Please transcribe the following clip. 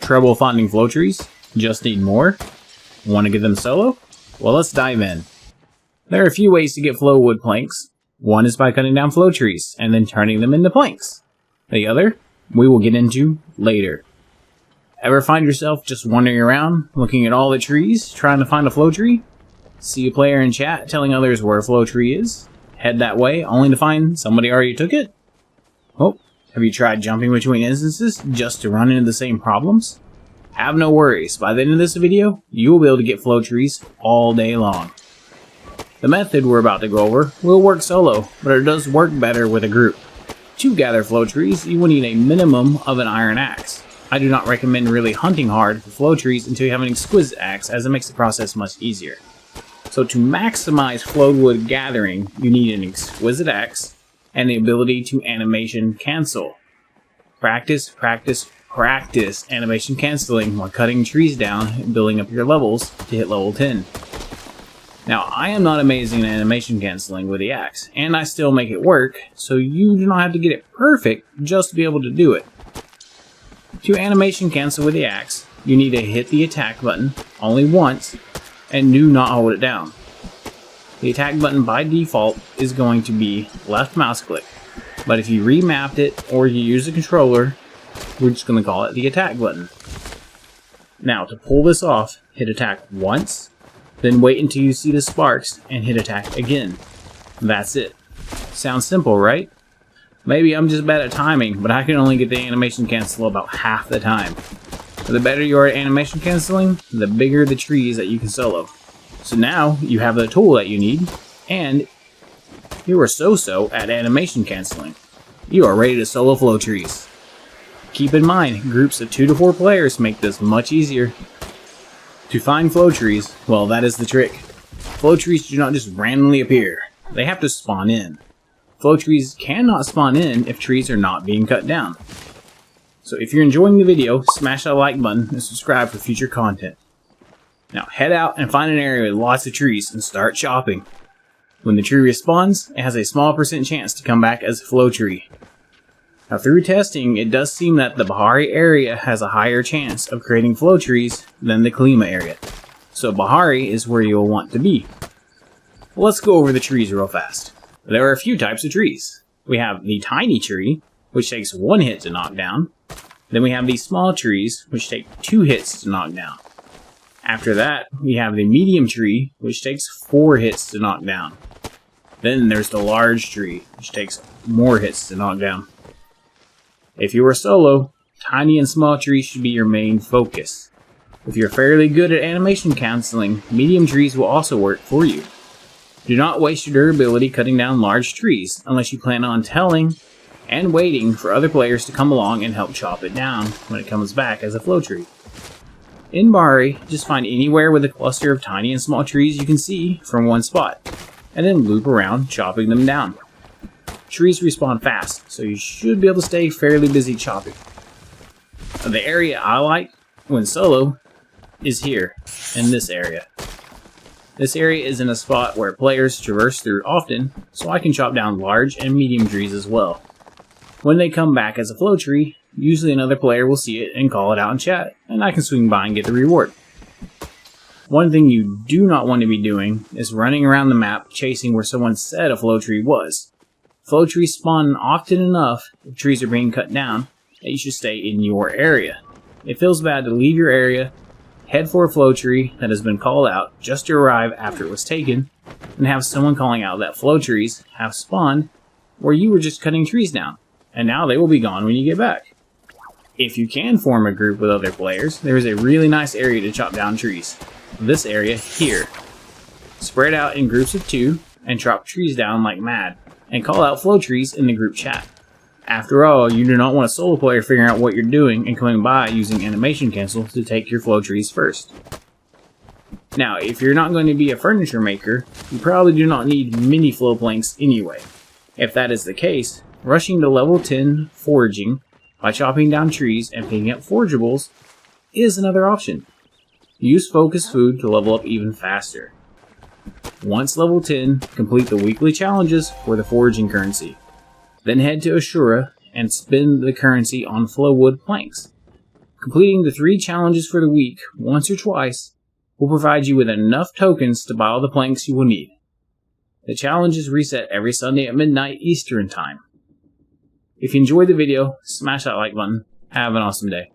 trouble finding flow trees? Just need more? Want to get them solo? Well, let's dive in. There are a few ways to get flow wood planks. One is by cutting down flow trees and then turning them into planks. The other, we will get into later. Ever find yourself just wandering around, looking at all the trees, trying to find a flow tree? See a player in chat telling others where a flow tree is? Head that way, only to find somebody already took it? Oh, have you tried jumping between instances just to run into the same problems? Have no worries, by the end of this video, you will be able to get flow trees all day long. The method we're about to go over will work solo, but it does work better with a group. To gather flow trees, you will need a minimum of an iron axe. I do not recommend really hunting hard for flow trees until you have an exquisite axe, as it makes the process much easier. So to maximize flow wood gathering, you need an exquisite axe and the ability to animation cancel. Practice animation canceling while cutting trees down and building up your levels to hit level 10. Now, I am not amazing at animation canceling with the axe, and I still make it work, so you do not have to get it perfect just to be able to do it. To animation cancel with the axe, you need to hit the attack button only once and do not hold it down. The attack button by default is going to be left mouse click, but if you remapped it or you use a controller, we're just going to call it the attack button. Now to pull this off, hit attack once, then wait until you see the sparks and hit attack again. That's it. Sounds simple, right? Maybe I'm just bad at timing, but I can only get the animation cancel about half the time. The better you are at animation canceling, the bigger the trees that you can solo. So now you have the tool that you need, and you are so-so at animation canceling. You are ready to solo flow trees. Keep in mind, groups of 2 to 4 players make this much easier. To find flow trees, well, that is the trick. Flow trees do not just randomly appear. They have to spawn in. Flow trees cannot spawn in if trees are not being cut down. So if you're enjoying the video, smash that like button and subscribe for future content. Now head out and find an area with lots of trees and start chopping. When the tree respawns, it has a small % chance to come back as a flow tree. Now through testing, it does seem that the Bahari area has a higher chance of creating flow trees than the Kalima area. So Bahari is where you'll want to be. Well, let's go over the trees real fast. There are a few types of trees. We have the tiny tree, which takes 1 hit to knock down. Then we have the small trees, which take 2 hits to knock down. After that, we have the medium tree, which takes 4 hits to knock down. Then there's the large tree, which takes more hits to knock down. If you are solo, tiny and small trees should be your main focus. If you're fairly good at animation canceling, medium trees will also work for you. Do not waste your durability cutting down large trees unless you plan on telling and waiting for other players to come along and help chop it down when it comes back as a flow tree. In Bahari, just find anywhere with a cluster of tiny and small trees you can see from one spot, and then loop around chopping them down. Trees respawn fast, so you should be able to stay fairly busy chopping. The area I like when solo is here, in this area. This area is in a spot where players traverse through often, so I can chop down large and medium trees as well. When they come back as a flow tree, usually another player will see it and call it out in chat, and I can swing by and get the reward. One thing you do not want to be doing is running around the map chasing where someone said a flow tree was. Flow trees spawn often enough if trees are being cut down that you should stay in your area. It feels bad to leave your area, head for a flow tree that has been called out just to arrive after it was taken, and have someone calling out that flow trees have spawned where you were just cutting trees down, and now they will be gone when you get back. If you can form a group with other players, there is a really nice area to chop down trees. This area here. Spread out in groups of 2 and chop trees down like mad, and call out flow trees in the group chat. After all, you do not want a solo player figuring out what you're doing and coming by using animation cancel to take your flow trees first. Now, if you're not going to be a furniture maker, you probably do not need mini flow planks anyway. If that is the case, rushing to level 10 foraging by chopping down trees and picking up forageables is another option. Use focus food to level up even faster. Once level 10, complete the weekly challenges for the foraging currency. Then head to Ashura and spend the currency on flow wood planks. Completing the 3 challenges for the week, once or twice, will provide you with enough tokens to buy all the planks you will need. The challenges reset every Sunday at midnight Eastern Time. If you enjoyed the video, smash that like button. Have an awesome day.